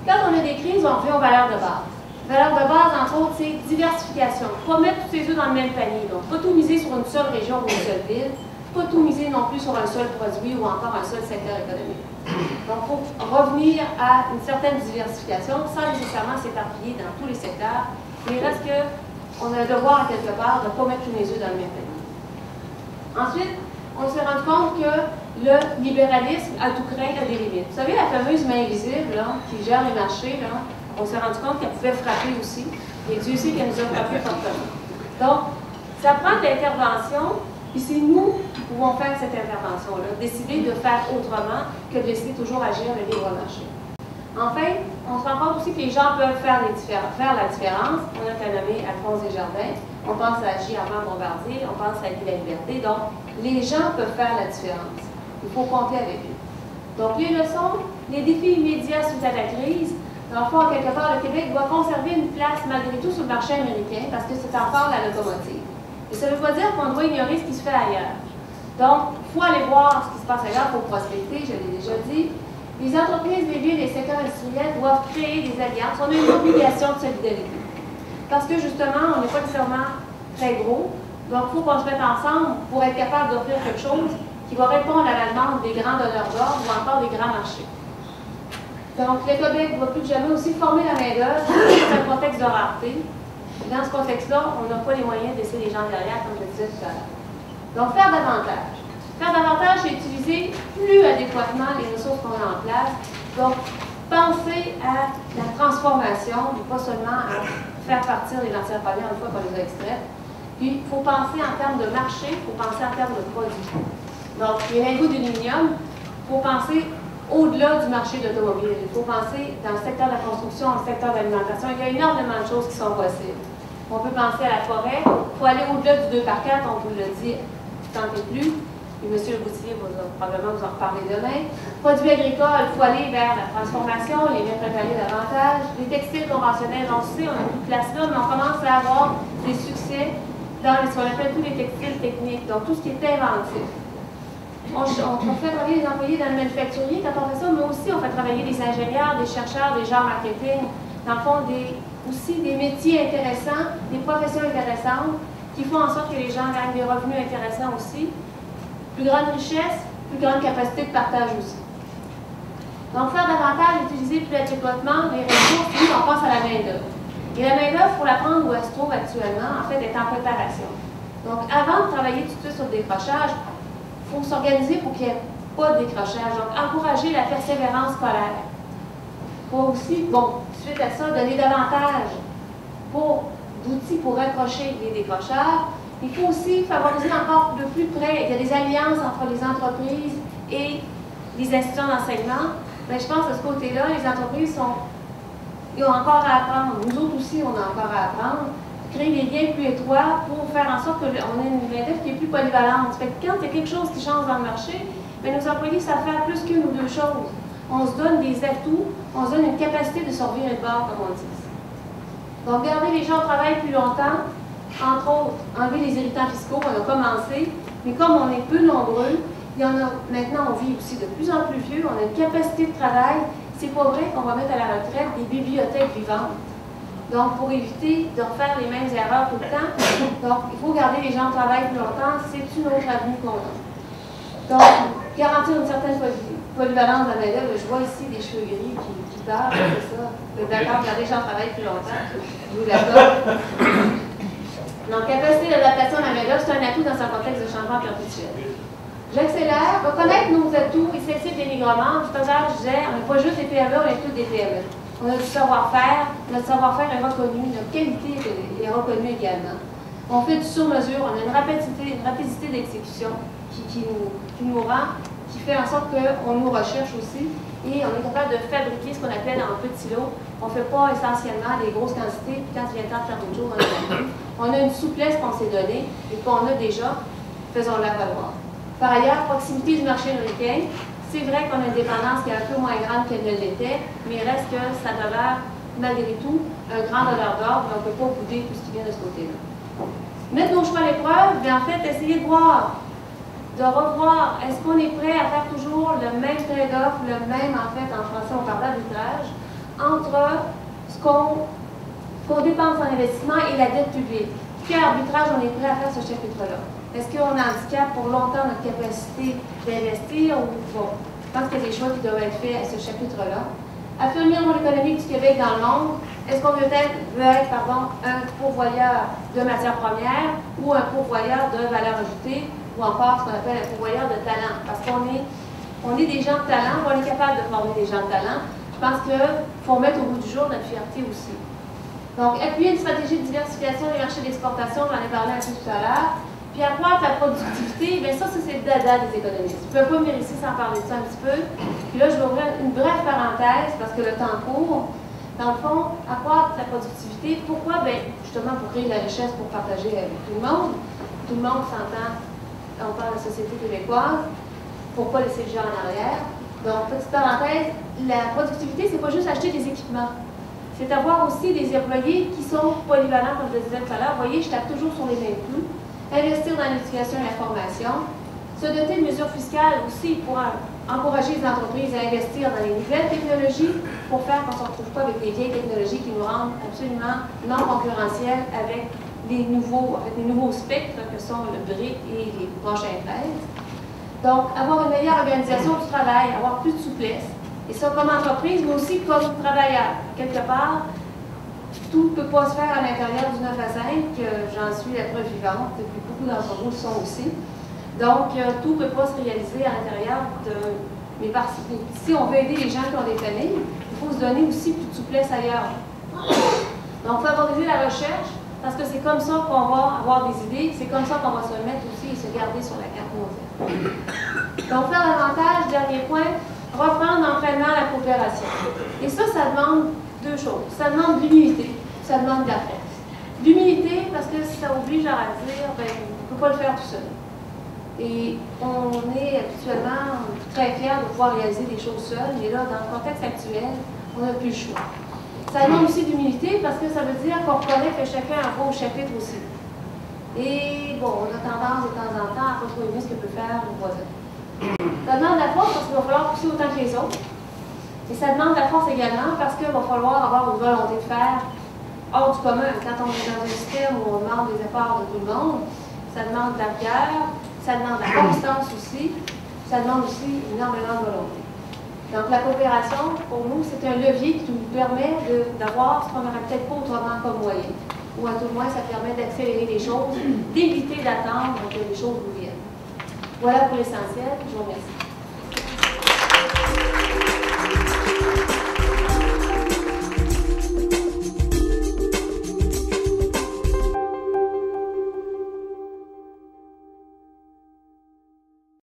Quand on a des crises, on revient aux valeurs de base. Valeurs de base, entre autres, c'est diversification. Pas mettre tous ses œufs dans le même panier. Donc, pas tout miser sur une seule région ou une seule ville. Pas tout miser non plus sur un seul produit ou encore un seul secteur économique. Donc, il faut revenir à une certaine diversification sans nécessairement s'éparpiller dans tous les secteurs. Mais il reste qu'on a le devoir, à quelque part, de ne pas mettre tous les œufs dans le même panier. Ensuite, on s'est rendu compte que le libéralisme, à tout craint, a des limites. Vous savez, la fameuse main invisible là, qui gère les marchés, là, on s'est rendu compte qu'elle pouvait frapper aussi. Et Dieu sait qu'elle nous a frappé fortement. Donc, ça prend de l'intervention, puis c'est nous qui pouvons faire cette intervention-là, décider de faire autrement que de laisser toujours agir le libre marché. Enfin, on se rend compte aussi que les gens peuvent faire la différence. On a nommé Alphonse Desjardins, on pense à J. Armand Bombardier, on pense à Guy la Liberté. Donc, les gens peuvent faire la différence. Il faut compter avec eux. Donc, les leçons, les défis immédiats suite à la crise. Dans le fond, quelque part, le Québec doit conserver une place malgré tout sur le marché américain parce que c'est encore la locomotive. Et ça ne veut pas dire qu'on doit ignorer ce qui se fait ailleurs. Donc, il faut aller voir ce qui se passe ailleurs pour prospecter, je l'ai déjà dit. Les entreprises, les villes et les secteurs industriels doivent créer des alliances. On a une obligation de solidarité. Parce que justement, on n'est pas nécessairement très gros. Donc, il faut qu'on se mette ensemble pour être capable d'offrir quelque chose qui va répondre à la demande des grands donneurs d'ordre ou encore des grands marchés. Donc, le Québec doit plus que jamais aussi former la main-d'œuvre dans un contexte de rareté. Dans ce contexte-là, on n'a pas les moyens de laisser les gens derrière, comme je le disais tout à l'heure. Donc, faire davantage. Faire davantage, c'est utiliser plus adéquatement les ressources qu'on a en place. Donc, penser à la transformation, pas seulement à faire partir les matières premières une fois qu'on les a extraites. Puis, il faut penser en termes de marché, il faut penser en termes de produits. Donc, les lingots d'aluminium, il faut penser au-delà du marché de l'automobile. Il faut penser dans le secteur de la construction, dans le secteur de l'alimentation. Il y a énormément de choses qui sont possibles. On peut penser à la forêt. Il faut aller au-delà du 2x4, on vous le dit, tant et plus. Et M. Boutier va probablement vous en reparler demain. Produits agricoles, il faut aller vers la transformation, les mettre à davantage. Les textiles conventionnels, on sait, on a plus de place là, mais on commence à avoir des succès dans ce qu'on appelle tous les textiles techniques, donc tout ce qui est inventif. On fait travailler les employés dans le manufacturier quand on fait ça, mais aussi on fait travailler des ingénieurs, des chercheurs, des gens en marketing, dans le fond, aussi des métiers intéressants, des professions intéressantes qui font en sorte que les gens gagnent des revenus intéressants aussi. Plus grande richesse, plus grande capacité de partage aussi. Donc, faire davantage, utiliser plus adéquatement les ressources, puis on passe à la main-d'œuvre. Et la main-d'œuvre, pour la prendre où elle se trouve actuellement, en fait, est en préparation. Donc, avant de travailler tout de suite sur le décrochage, il faut s'organiser pour qu'il n'y ait pas de décrochage. Donc, encourager la persévérance scolaire. Il faut aussi, suite à ça, donner davantage d'outils pour raccrocher les décrocheurs. Il faut aussi favoriser encore de plus près. Il y a des alliances entre les entreprises et les institutions d'enseignement. Mais je pense que de ce côté-là, les entreprises ils ont encore à apprendre. Nous autres aussi, on a encore à apprendre. Créer des liens plus étroits pour faire en sorte qu'on ait une main-d'œuvre qui est plus polyvalente. Fait que quand il y a quelque chose qui change dans le marché, bien, nos employés savent faire plus qu'une ou deux choses. On se donne des atouts, on se donne une capacité de sortir de bord, comme on dit. Donc, garder les gens au travail plus longtemps, entre autres, enlever les irritants fiscaux, on a commencé, mais comme on est peu nombreux, il y en a maintenant, on vit aussi de plus en plus vieux, on a une capacité de travail. C'est pas vrai qu'on va mettre à la retraite des bibliothèques vivantes. Donc, pour éviter de refaire les mêmes erreurs tout le temps, donc, il faut garder les gens au travail plus longtemps, c'est une autre avenue qu'on a. Donc, garantir une certaine polyvalence de la main-d'œuvre. Je vois ici des cheveux gris qui parlent, c'est ça. D'accord, garder les gens au travail plus longtemps, je vous l'accorde. Donc, capacité d'adaptation à la main-d'œuvre, c'est un atout dans un contexte de changement perpétuel. J'accélère, reconnaître nos atouts et cesser le dénigrement. Tout à l'heure, je disais, on n'est pas juste des PME, on est tous des PME. On a du savoir-faire, notre savoir-faire est reconnu, notre qualité est reconnue également. On fait du sur-mesure, on a une rapidité d'exécution qui nous rend, qui fait en sorte qu'on nous recherche aussi et on est capable de fabriquer ce qu'on appelle en petits lots. On ne fait pas essentiellement des grosses quantités, puis quand il vient le temps de faire autre chose, on a une souplesse qu'on s'est donnée et qu'on a déjà, faisons-la valoir. Par ailleurs, proximité du marché américain. C'est vrai qu'on a une dépendance qui est un peu moins grande qu'elle ne l'était, mais il reste que ça demeure, malgré tout, un grand donneur d'ordre, mais on ne peut pas bouder tout ce qui vient de ce côté-là. Mettre nos choix à l'épreuve, bien en fait, essayer de voir, de revoir, est-ce qu'on est prêt à faire toujours le même trade-off, le même, en fait, en français, on parle d'arbitrage, entre ce qu'on dépense en investissement et la dette publique. Quel arbitrage on est prêt à faire ce chapitre-là? Est-ce qu'on handicape pour longtemps notre capacité d'investir ou bon? Je pense qu'il y a des choix qui doivent être faits à ce chapitre-là. Affirmer le rôle économique du Québec dans le monde. Est-ce qu'on veut être un pourvoyeur de matières premières ou un pourvoyeur de valeur ajoutée ou encore ce qu'on appelle un pourvoyeur de talent? Parce qu'on est des gens de talent, on est capable de former des gens de talent. Je pense qu'il faut mettre au bout du jour notre fierté aussi. Donc, appuyer une stratégie de diversification des marchés d'exportation, j'en ai parlé un peu tout à l'heure. Puis accroître la productivité, bien ça c'est le dada des économistes. Je ne peux pas me réussir sans parler de ça un petit peu. Puis là, je vais ouvrir une brève parenthèse parce que le temps court. Dans le fond, accroître la productivité, pourquoi? Bien, justement pour créer de la richesse pour partager avec tout le monde. Tout le monde s'entend, on parle de la société québécoise. Pourquoi laisser le genre en arrière? Donc, petite parenthèse, la productivité, c'est pas juste acheter des équipements. C'est avoir aussi des employés qui sont polyvalents, comme je le disais tout à l'heure. Vous voyez, je tape toujours sur les mêmes clous. Investir dans l'éducation et la formation. Se doter de mesures fiscales aussi pour encourager les entreprises à investir dans les nouvelles technologies pour faire qu'on ne se retrouve pas avec les vieilles technologies qui nous rendent absolument non concurrentiels avec les nouveaux spectres que sont le BRIC et les prochains 13. Donc, avoir une meilleure organisation du travail, avoir plus de souplesse. Et ça comme entreprise, mais aussi comme travailleur. Quelque part, tout ne peut pas se faire à l'intérieur du 9 à 5, j'en suis la preuve vivante, et puis beaucoup d'entre vous le sont aussi. Donc, tout ne peut pas se réaliser à l'intérieur de... Mais si on veut aider les gens qui ont des familles, il faut se donner aussi plus de souplesse ailleurs. Donc, favoriser la recherche, parce que c'est comme ça qu'on va avoir des idées, c'est comme ça qu'on va se mettre aussi et se garder sur la carte mondiale. Donc, faire davantage, dernier point, reprendre l'entraînement à la coopération. Et ça demande deux choses. Ça demande de l'humilité, ça demande de la force. L'humilité, parce que ça oblige à dire, ben, on ne peut pas le faire tout seul. Et on est habituellement très fiers de pouvoir réaliser des choses seuls, mais là, dans le contexte actuel, on n'a plus le choix. Ça demande aussi d'humilité parce que ça veut dire qu'on reconnaît que chacun a un beau chapitre aussi. Et bon, on a tendance de temps en temps à ne pas trop aimer ce que peut faire le voisin. Ça demande de la force parce qu'il va falloir pousser autant que les autres. Et ça demande de la force également parce qu'il va falloir avoir une volonté de faire hors du commun. Quand on est dans un système où on demande des efforts de tout le monde, ça demande de la rigueur, ça demande de la constance aussi, ça demande aussi énormément de volonté. Donc la coopération, pour nous, c'est un levier qui nous permet d'avoir ce qu'on n'aurait peut-être pas autrement comme moyen. Ou à tout le moins, ça permet d'accélérer les choses, d'éviter d'attendre que les choses nous viennent. Voilà pour l'essentiel. Je vous remercie.